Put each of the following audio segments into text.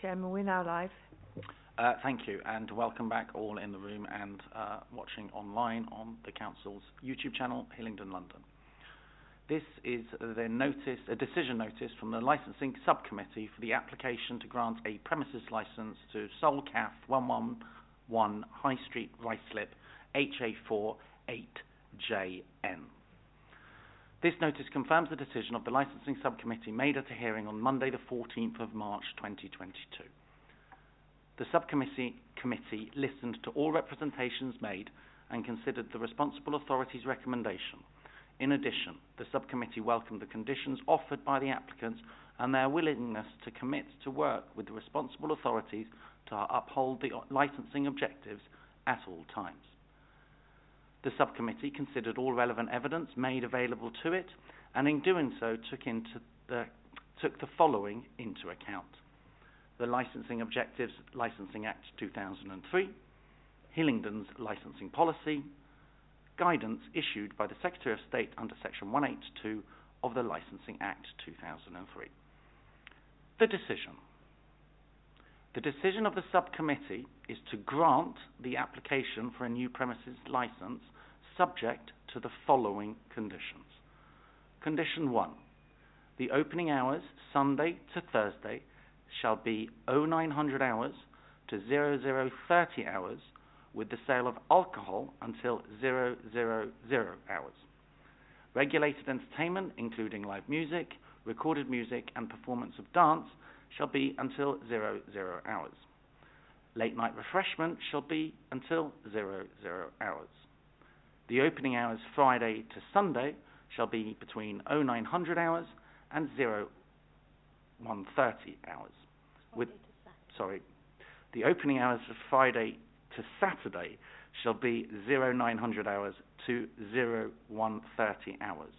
Chairman, we're now live. Thank you, and welcome back all in the room and watching online on the Council's YouTube channel, Hillingdon, London. This is a decision notice from the Licensing Subcommittee for the application to grant a premises licence to Sol Caf 111 High Street, Ruislip, HA4 8JN. This notice confirms the decision of the Licensing Subcommittee made at a hearing on Monday the 14th of March 2022. The Subcommittee listened to all representations made and considered the responsible authority's recommendation. In addition, the Subcommittee welcomed the conditions offered by the applicants and their willingness to commit to work with the responsible authorities to uphold the licensing objectives at all times. The Subcommittee considered all relevant evidence made available to it, and in doing so took the following into account: the Licensing Objectives Licensing Act 2003, Hillingdon's licensing policy, guidance issued by the Secretary of State under Section 182 of the Licensing Act 2003. The decision. The decision of the Subcommittee is to grant the application for a new premises licence subject to the following conditions. Condition 1. The opening hours, Sunday to Thursday, shall be 0900 hours to 0030 hours, with the sale of alcohol until 000 hours. Regulated entertainment, including live music, recorded music and performance of dance, shall be until 00 hours. Late night refreshment shall be until 00 hours. The opening hours Friday to Sunday shall be between 0900 hours and 0130 hours. The opening hours of Friday to Saturday shall be 0900 hours to 0130 hours,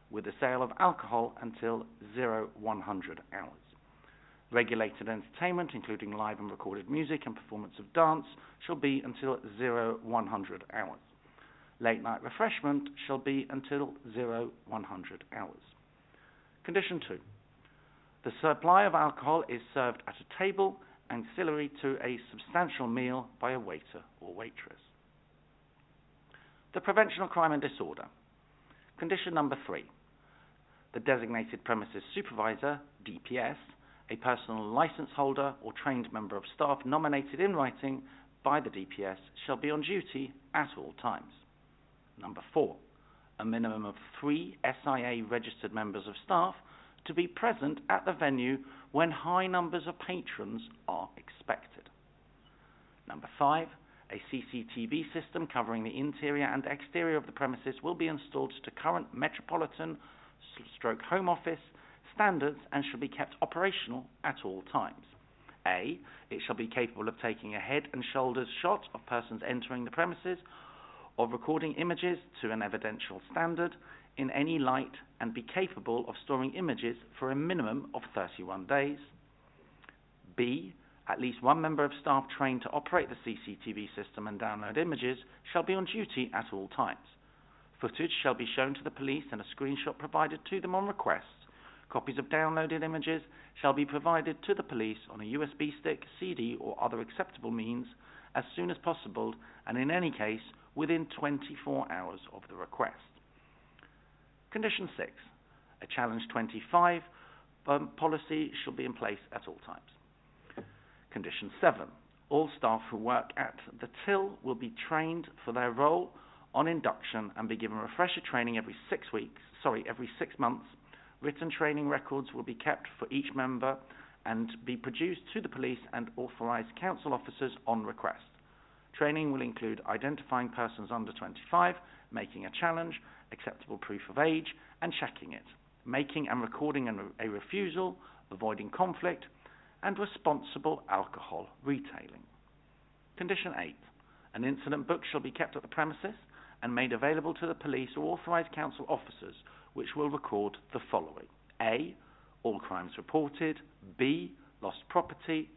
with the sale of alcohol until 0100 hours. Regulated entertainment, including live and recorded music and performance of dance, shall be until 0100 hours. Late night refreshment shall be until 0100 hours. Condition 2. The supply of alcohol is served at a table ancillary to a substantial meal by a waiter or waitress. The prevention of crime and disorder. Condition number 3. The designated premises supervisor, DPS, a personal licence holder or trained member of staff nominated in writing by the DPS, shall be on duty at all times. Number 4. A minimum of 3 SIA registered members of staff to be present at the venue when high numbers of patrons are expected. Number 5. A CCTV system covering the interior and exterior of the premises will be installed to current Metropolitan/Home Office standards and shall be kept operational at all times. A. It shall be capable of taking a head and shoulders shot of persons entering the premises, of recording images to an evidential standard in any light, and be capable of storing images for a minimum of 31 days. B. At least one member of staff trained to operate the CCTV system and download images shall be on duty at all times. Footage shall be shown to the police and a screenshot provided to them on request. Copies of downloaded images shall be provided to the police on a USB stick, CD or other acceptable means as soon as possible, and in any case within 24 hours of the request. Condition 6. A Challenge 25 policy shall be in place at all times. Condition 7. All staff who work at the till will be trained for their role on induction and be given refresher training every 6 months. Written training records will be kept for each member and be produced to the police and authorised council officers on request. Training will include identifying persons under 25, making a challenge, acceptable proof of age, and checking it, making and recording a refusal, avoiding conflict, and responsible alcohol retailing. Condition 8. An incident book shall be kept at the premises and made available to the police or authorised council officers, which will record the following: A. All crimes reported. B. Lost property.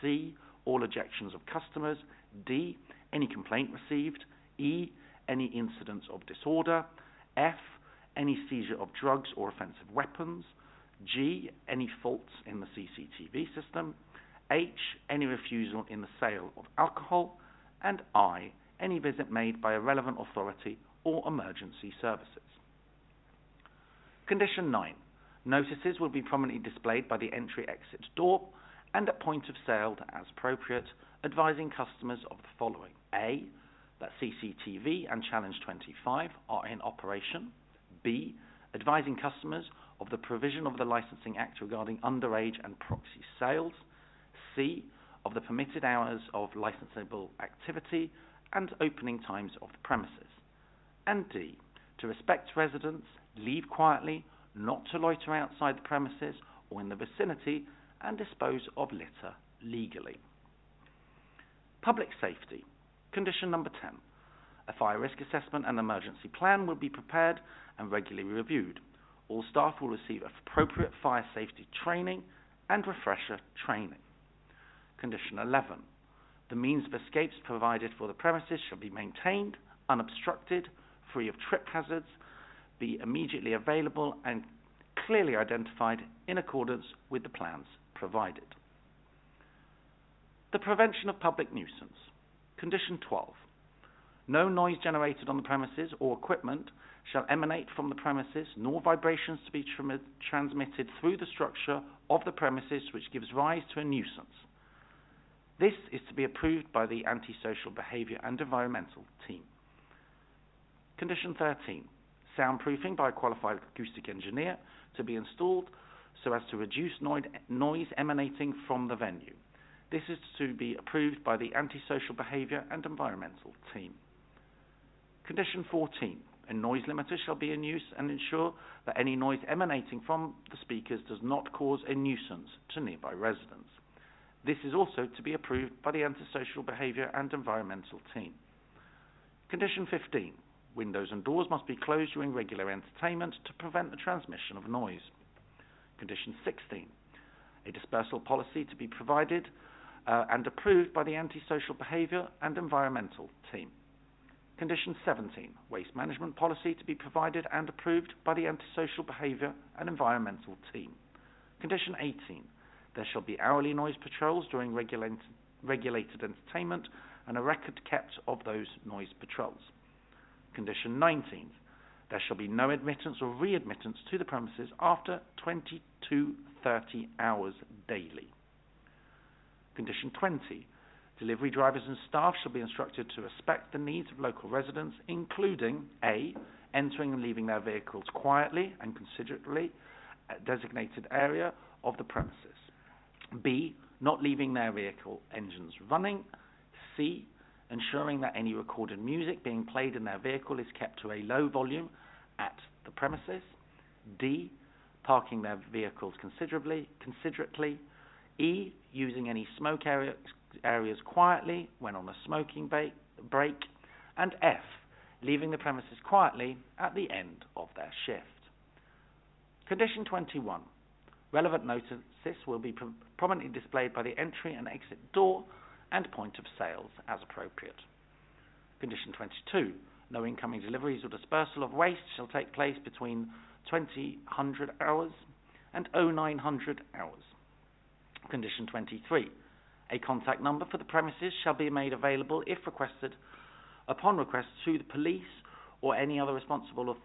C. All ejections of customers. D. Any complaint received. E. Any incidents of disorder. F. Any seizure of drugs or offensive weapons. G. Any faults in the CCTV system. H, any refusal in the sale of alcohol, and I, any visit made by a relevant authority or emergency services. Condition 9. Notices will be prominently displayed by the entry-exit door and at point of sale as appropriate, advising customers of the following. A, that CCTV and Challenge 25 are in operation. B, advising customers of the provision of the Licensing Act regarding underage and proxy sales. C, of the permitted hours of licensable activity and opening times of the premises. And D, to respect residents, leave quietly, not to loiter outside the premises or in the vicinity, and dispose of litter legally. Public safety. Condition number 10. A fire risk assessment and emergency plan will be prepared and regularly reviewed. All staff will receive appropriate fire safety training and refresher training. Condition 11. The means of escapes provided for the premises shall be maintained, unobstructed, free of trip hazards, be immediately available and clearly identified in accordance with the plans provided. The prevention of public nuisance. Condition 12. No noise generated on the premises or equipment shall emanate from the premises, nor vibrations to be transmitted through the structure of the premises which gives rise to a nuisance. This is to be approved by the Antisocial Behaviour and Environmental team. Condition 13. Soundproofing by a qualified acoustic engineer to be installed so as to reduce noise emanating from the venue. This is to be approved by the Antisocial Behaviour and Environmental team. Condition 14. A noise limiter shall be in use and ensure that any noise emanating from the speakers does not cause a nuisance to nearby residents. This is also to be approved by the Antisocial Behaviour and Environmental team. Condition 15. Windows and doors must be closed during regular entertainment to prevent the transmission of noise. Condition 16. A dispersal policy to be provided and approved by the Antisocial Behaviour and Environmental team. Condition 17. Waste management policy to be provided and approved by the Antisocial Behaviour and Environmental team. Condition 18. There shall be hourly noise patrols during regulated entertainment and a record kept of those noise patrols. Condition 19. There shall be no admittance or readmittance to the premises after 22:30 hours daily. Condition 20. Delivery drivers and staff shall be instructed to respect the needs of local residents, including A, entering and leaving their vehicles quietly and considerately at designated area of the premises. B, not leaving their vehicle engines running. C, ensuring that any recorded music being played in their vehicle is kept to a low volume at the premises. D, parking their vehicles considerately. E, using any smoke areas quietly when on a smoking break. And F, leaving the premises quietly at the end of their shift. Condition 21. Relevant notices will be prominently displayed by the entry and exit door and point of sales as appropriate. Condition 22. No incoming deliveries or dispersal of waste shall take place between 2000 hours and 0900 hours. Condition 23. A contact number for the premises shall be made available if requested upon request to the police or any other responsible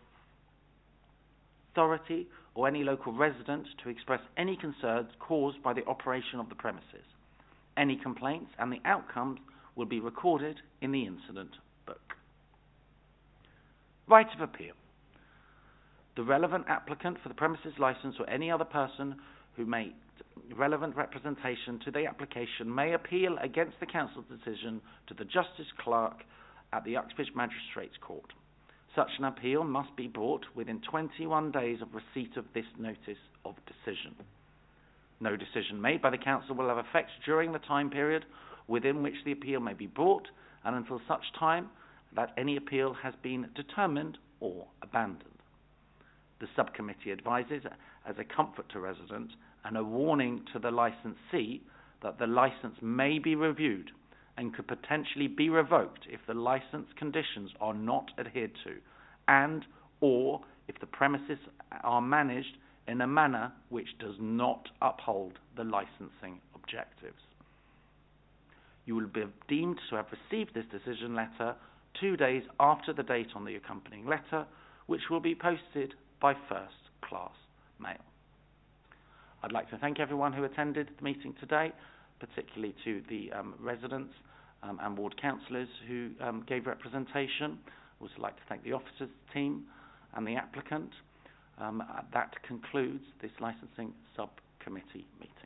authority or any local resident to express any concerns caused by the operation of the premises. Any complaints and the outcomes will be recorded in the incident book. Right of appeal. The relevant applicant for the premises licence or any other person who made relevant representation to the application may appeal against the council's decision to the Justice Clerk at the Uxbridge Magistrates Court. Such an appeal must be brought within 21 days of receipt of this notice of decision. No decision made by the council will have effect during the time period within which the appeal may be brought and until such time that any appeal has been determined or abandoned. The subcommittee advises, as a comfort to residents and a warning to the licensee, that the licence may be reviewed and could potentially be revoked if the licence conditions are not adhered to and or if the premises are managed in a manner which does not uphold the licensing objectives. You will be deemed to have received this decision letter 2 days after the date on the accompanying letter, which will be posted by first-class mail. I'd like to thank everyone who attended the meeting today, particularly to the residents and ward councillors who gave representation. I'd also like to thank the officers team and the applicant. That concludes this licensing subcommittee meeting.